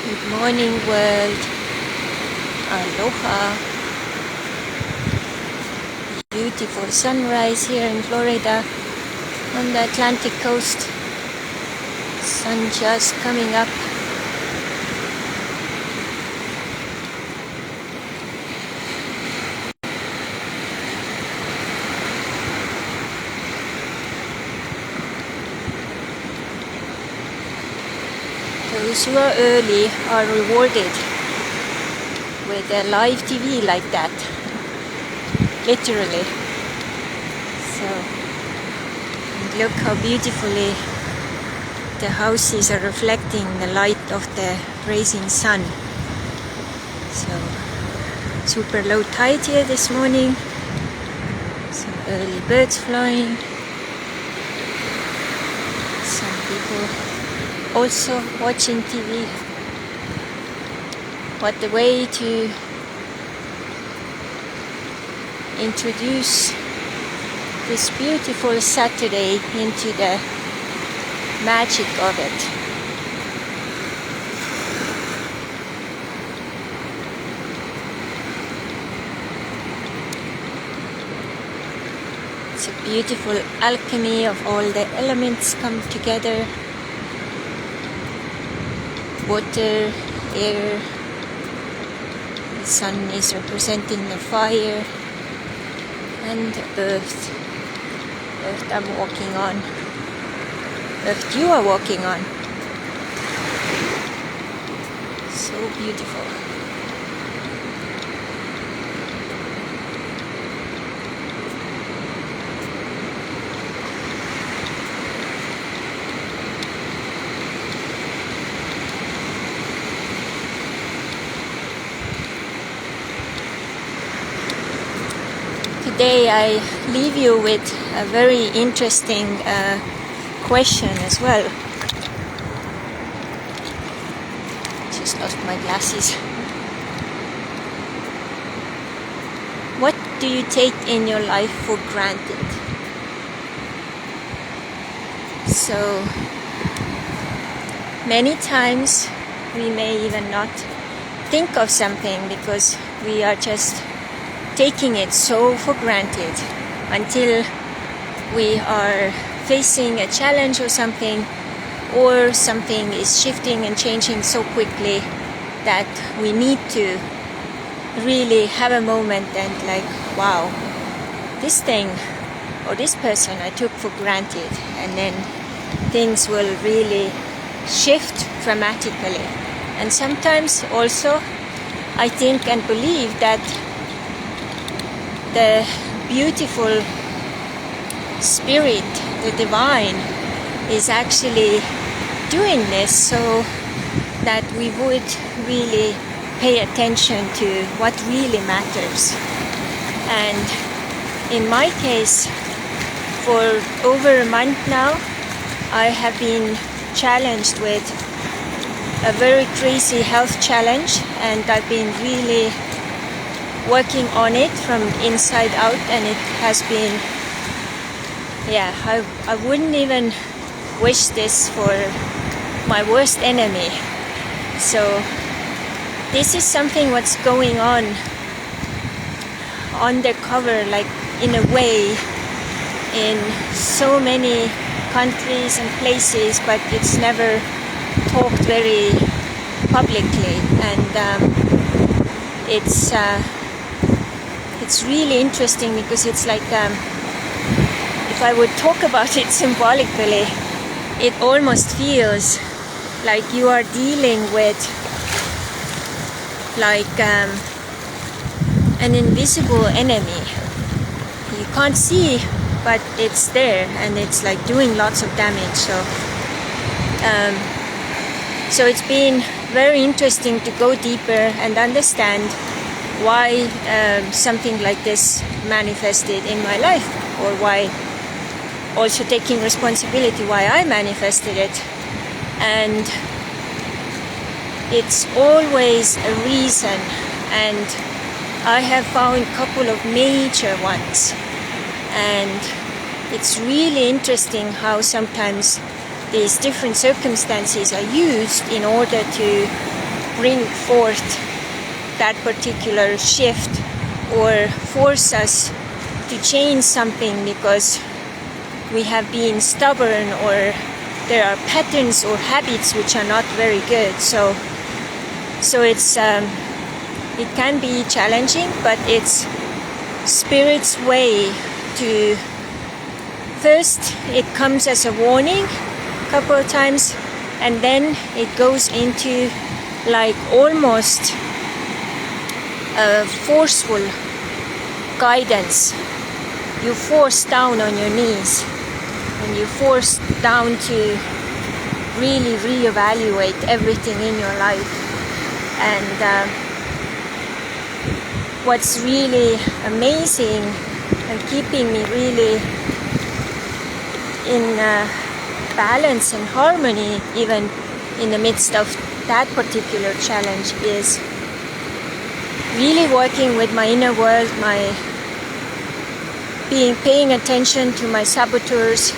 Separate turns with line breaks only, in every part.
Good morning, world. Aloha. Beautiful sunrise here in Florida on the Atlantic coast. Sun just coming up. Those who are early are rewarded with a live TV like that, literally. So, and look how beautifully the houses are reflecting the light of the rising sun. So, super low tide here this morning. Some early birds flying. Some people also watching TV. What a way to introduce this beautiful Saturday into the magic of it. It's a beautiful alchemy of all the elements come together. Water, air, the sun is representing the fire, and earth. Earth I'm walking on. Earth you are walking on. So beautiful. Today I leave you with a very interesting question as well. Just lost my glasses. What do you take in your life for granted? So many times we may even not think of something because we are just taking it so for granted until we are facing a challenge or something is shifting and changing so quickly that we need to really have a moment and like, wow, this thing or this person I took for granted, and then things will really shift dramatically. And sometimes also I think and believe that the beautiful spirit, the divine, is actually doing this so that we would really pay attention to what really matters. And in my case, for over a month now, I have been challenged with a very crazy health challenge, and I've been really working on it from inside out, and it has been, I wouldn't even wish this for my worst enemy. So this is something what's going on undercover, like in a way, in so many countries and places, but it's never talked very publicly, and it's really interesting because it's like, if I would talk about it symbolically, it almost feels like you are dealing with like an invisible enemy. You can't see, but it's there, and it's like doing lots of damage. So it's been very interesting to go deeper and understand why something like this manifested in my life, or why also taking responsibility why I manifested it. And it's always a reason, and I have found a couple of major ones, and it's really interesting how sometimes these different circumstances are used in order to bring forth that particular shift or force us to change something because we have been stubborn, or there are patterns or habits which are not very good. So it's it can be challenging, but it's Spirit's way to, first it comes as a warning a couple of times, and then it goes into like almost a forceful guidance. You force down on your knees, and you force down to really reevaluate everything in your life. And what's really amazing and keeping me really in balance and harmony, even in the midst of that particular challenge, is really working with my inner world, paying attention to my saboteurs,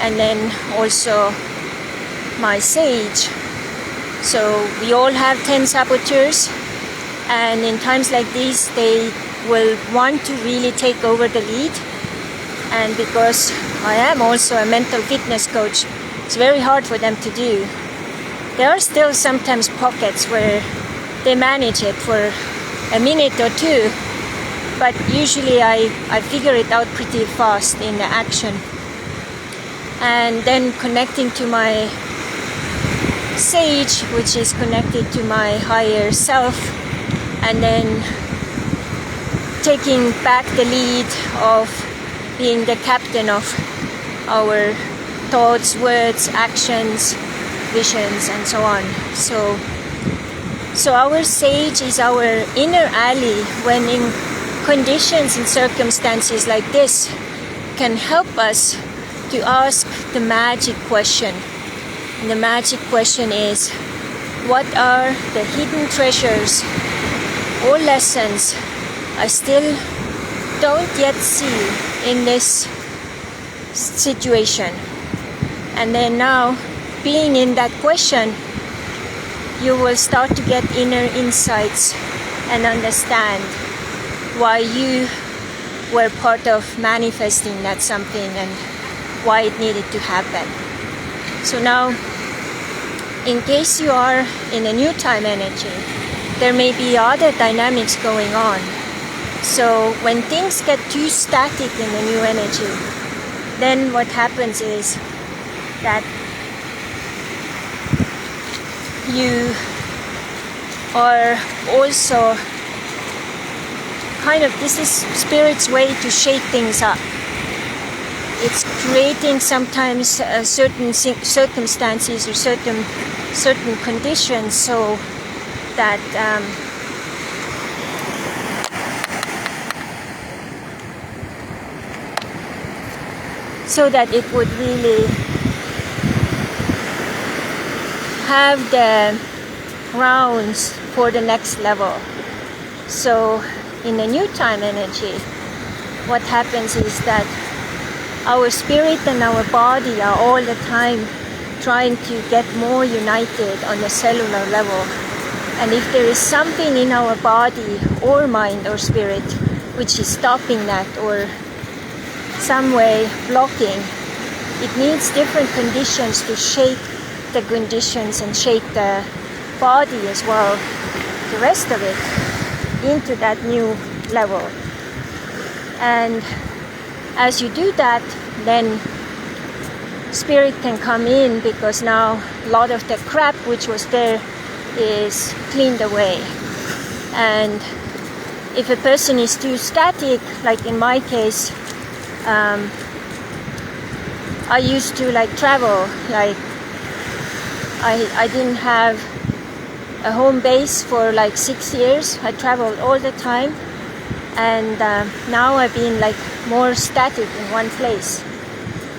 and then also my sage. So we all have 10 saboteurs, and in times like these they will want to really take over the lead. And because I am also a mental fitness coach, it's very hard for them to do. There are still sometimes pockets where they manage it for a minute or two, but usually I figure it out pretty fast in the action. And then connecting to my sage, which is connected to my higher self, and then taking back the lead of being the captain of our thoughts, words, actions, visions, and so on. So our sage is our inner ally when in conditions and circumstances like this, can help us to ask the magic question. And the magic question is, what are the hidden treasures or lessons I still don't yet see in this situation? And then now, being in that question, you will start to get inner insights and understand why you were part of manifesting that something and why it needed to happen. So now, in case you are in a new time energy, there may be other dynamics going on. So when things get too static in the new energy, then what happens is that you are also this is Spirit's way to shake things up. It's creating sometimes certain circumstances or certain conditions so that it would really have the grounds for the next level. So in the new time energy, what happens is that our spirit and our body are all the time trying to get more united on the cellular level. And if there is something in our body or mind or spirit which is stopping that or some way blocking, it needs different conditions to shake the conditions and shake the body as well, the rest of it, into that new level. And as you do that, then Spirit can come in, because now a lot of the crap which was there is cleaned away. And if a person is too static, like in my case, I used to travel, I didn't have a home base for 6 years. I traveled all the time, and now I've been more static in one place,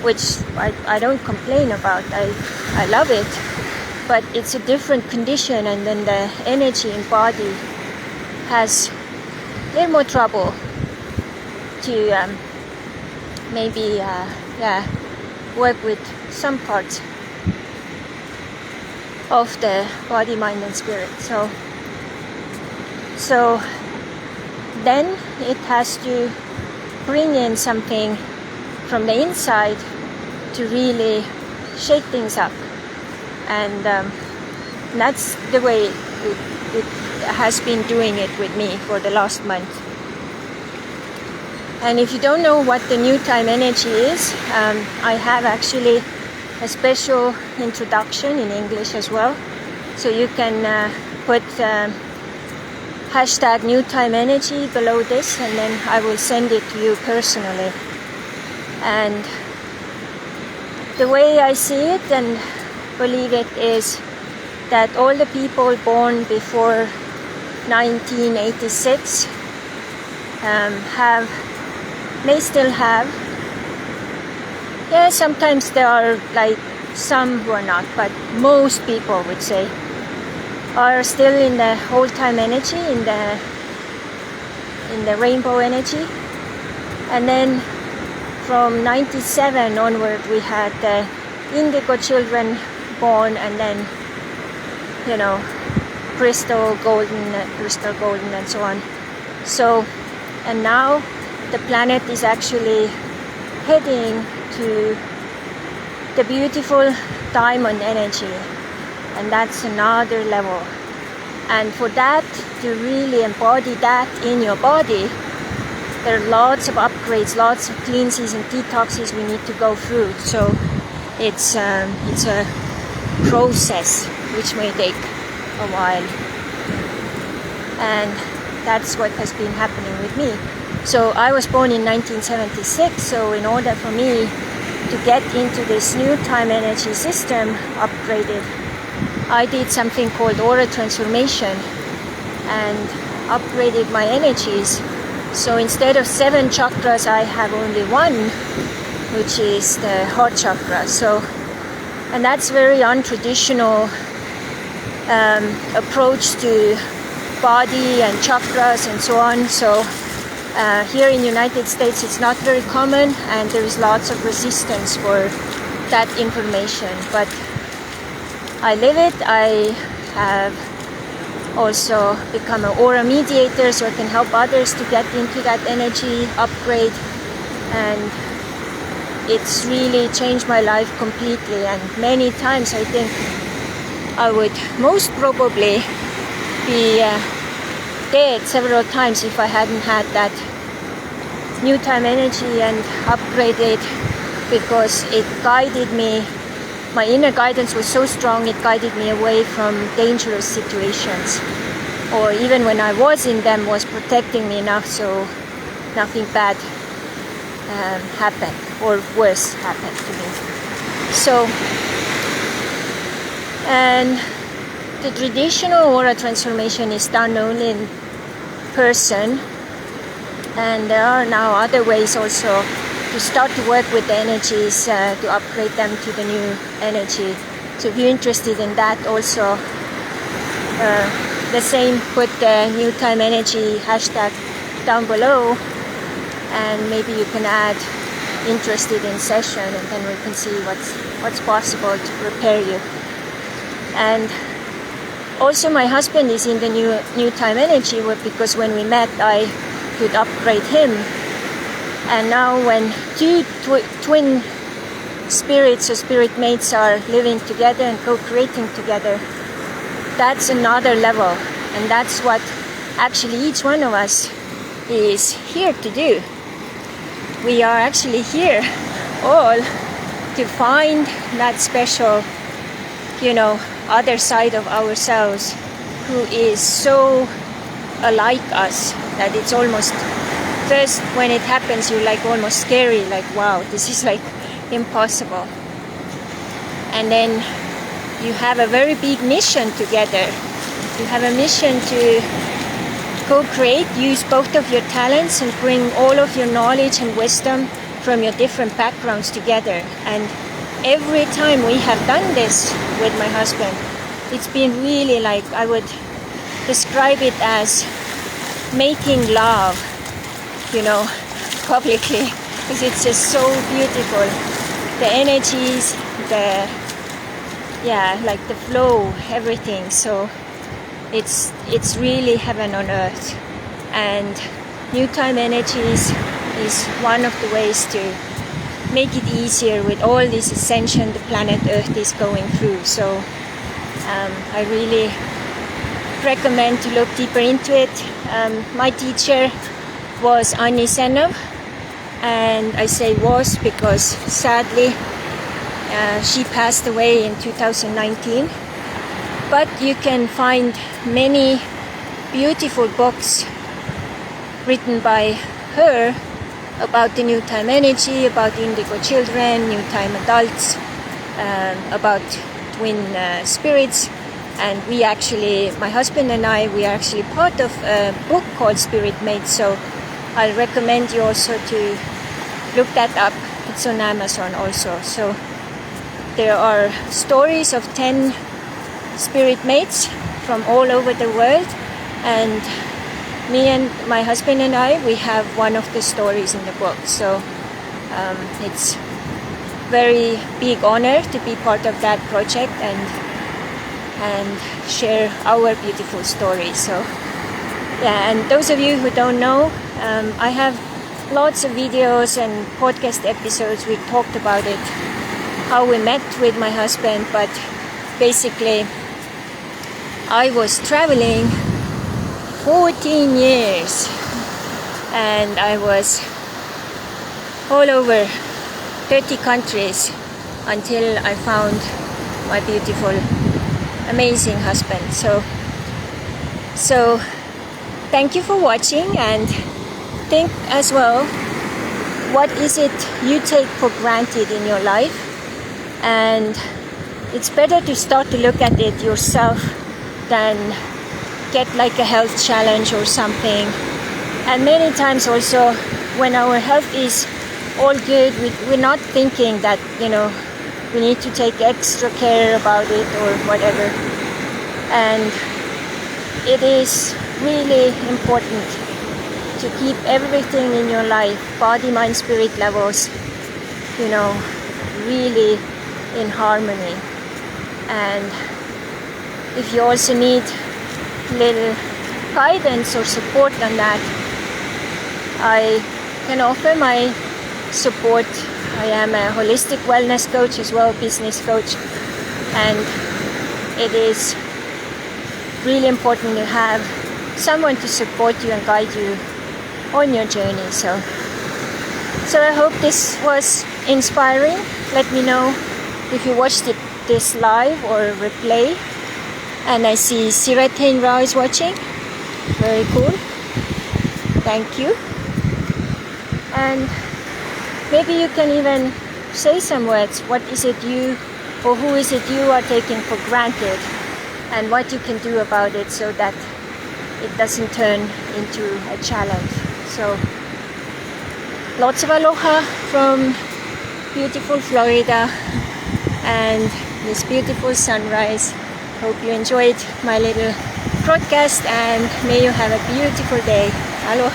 which I don't complain about. I love it, but it's a different condition, and then the energy in body has a little more trouble to maybe work with some parts. of the body, mind and spirit. So then it has to bring in something from the inside to really shake things up. And that's the way it has been doing it with me for the last month. And if you don't know what the new time energy is, I have actually a special introduction in English as well. So you can put hashtag new time energy below this, and then I will send it to you personally. And the way I see it and believe it is that all the people born before 1986 may still have, sometimes there are like some who are not, but most people would say are still in the whole time energy, in the rainbow energy. And then from 97 onward we had the indigo children born, and then crystal golden and so on. So, and now the planet is actually heading to the beautiful diamond energy, and that's another level. And for that to really embody that in your body, there are lots of upgrades, lots of cleanses and detoxes we need to go through. So it's a process which may take a while, and that's what has been happening with me. So I was born in 1976, so in order for me to get into this new time energy system upgraded, I did something called aura transformation and upgraded my energies. So instead of 7 chakras, I have only 1, which is the heart chakra. So, and that's very untraditional approach to body and chakras and so on. So here in the United States it's not very common, and there is lots of resistance for that information, but I live it. I have also become an aura mediator, so I can help others to get into that energy upgrade, and it's really changed my life completely. And many times I think I would most probably be dead several times if I hadn't had that new time energy and upgraded, because it guided me. My inner guidance was so strong, it guided me away from dangerous situations, or even when I was in them, was protecting me enough so nothing bad happened or worse happened to me. So, and the traditional aura transformation is done only in person, and there are now other ways also to start to work with the energies to upgrade them to the new energy. So if you're interested in that also, the same, put the new time energy hashtag down below, and maybe you can add interested in session, and then we can see what's possible to prepare you. And also my husband is in the new time energy, because when we met I could upgrade him. And now when two twin spirits or spirit mates are living together and co-creating together, that's another level. And that's what actually each one of us is here to do. We are actually here all to find that special, other side of ourselves who is so alike us that it's almost, first when it happens you're like almost scary, like wow, this is like impossible. And then you have a very big mission together. You have a mission to co-create, use both of your talents and bring all of your knowledge and wisdom from your different backgrounds together. And every time we have done this with my husband, it's been really like, I would describe it as making love, publicly, because it's just so beautiful. The energies, yeah, like the flow, everything. So it's really heaven on earth. And new time energies is one of the ways to make it easier with all this ascension the planet Earth is going through. So I really recommend to look deeper into it. My teacher was Annie Senov, and I say was because sadly she passed away in 2019. But you can find many beautiful books written by her about the new time energy, about indigo children, new time adults, about twin spirits. And we actually, my husband and I, we are actually part of a book called Spirit Mates. So I'll recommend you also to look that up. It's on Amazon also. So there are stories of 10 spirit mates from all over the world, and me and my husband and I, we have one of the stories in the book. So it's very big honor to be part of that project and share our beautiful story. So yeah, and those of you who don't know, I have lots of videos and podcast episodes. We talked about it, how we met with my husband, but basically I was traveling 14 years and I was all over 30 countries until I found my beautiful, amazing husband. So thank you for watching, and think as well, what is it you take for granted in your life? And it's better to start to look at it yourself than get like a health challenge or something. And many times also when our health is all good, we're not thinking that, you know, we need to take extra care about it or whatever. And it is really important to keep everything in your life, body, mind, spirit levels, you know, really in harmony. And if you also need little guidance or support on that, I can offer my support. I am a holistic wellness coach as well, business coach, and it is really important to have someone to support you and guide you on your journey. So I hope this was inspiring. Let me know if you watched this live or replay. And I see Siratain Ra is watching. Very cool. Thank you. And maybe you can even say some words. What is it you, or who is it you are taking for granted, and what you can do about it so that it doesn't turn into a challenge. So lots of aloha from beautiful Florida and this beautiful sunrise. Hope you enjoyed my little broadcast, and may you have a beautiful day. Aloha.